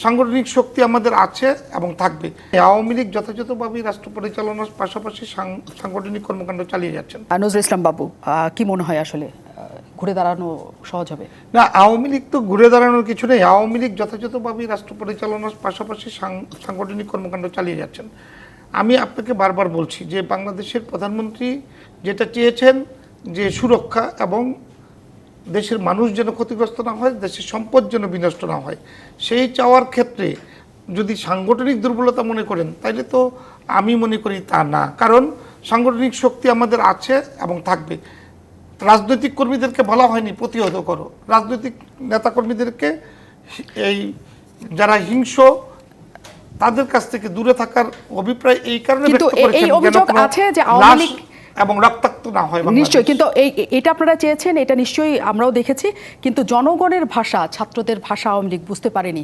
সাংগঠনিক শক্তি আমাদের আছে এবং থাকবে। আওয়ামী লীগ যথাযথভাবে রাষ্ট্র পরিচালনার পাশাপাশি সাংগঠনিক কর্মকাণ্ড চালিয়ে যাচ্ছেন। নজরুল ইসলাম বাবু, কি মনে হয় আসলে ঘুরে দাঁড়ানো সহজ হবে? না, আওয়ামী লীগ তো ঘুরে দাঁড়ানোর কিছু নেই। আওয়ামী লীগ যথাযথভাবে রাষ্ট্র পরিচালনার পাশাপাশি সাংগঠনিক কর্মকাণ্ড চালিয়ে যাচ্ছেন। আমি আপনাকে বারবার বলছি যে বাংলাদেশের প্রধানমন্ত্রী যেটা চেয়েছেন যে সুরক্ষা এবং দেশের মানুষ যেন ক্ষতিগ্রস্ত না হয়, দেশের সম্পদ যেন বিনষ্ট না হয়, সেই চাওয়ার ক্ষেত্রে যদি সাংগঠনিক দুর্বলতা মনে করেন তাহলে তো আমি মনে করি তা না। কারণ সাংগঠনিক শক্তি আমাদের আছে এবং থাকবে। রাজনৈতিক কর্মীদেরকে বলা হয়নি প্রতিহত করো, রাজনৈতিক নেতাকর্মীদেরকে এই যারা হিংস্র তাদের কাছ থেকে দূরে থাকার অভিপ্রায় এই কারণে ব্যক্ত করেছেন এই অভিযোগ আছে যে আওয়ামী লীগ এবং রক্তাক্ত না হয়। নিশ্চয়ই, কিন্তু এটা আপনারা চেয়েছেন, এটা নিশ্চয়ই আমরাও দেখেছি, কিন্তু জনগণের ভাষা, ছাত্রদের ভাষা আওয়ামী লীগ বুঝতে পারেনি।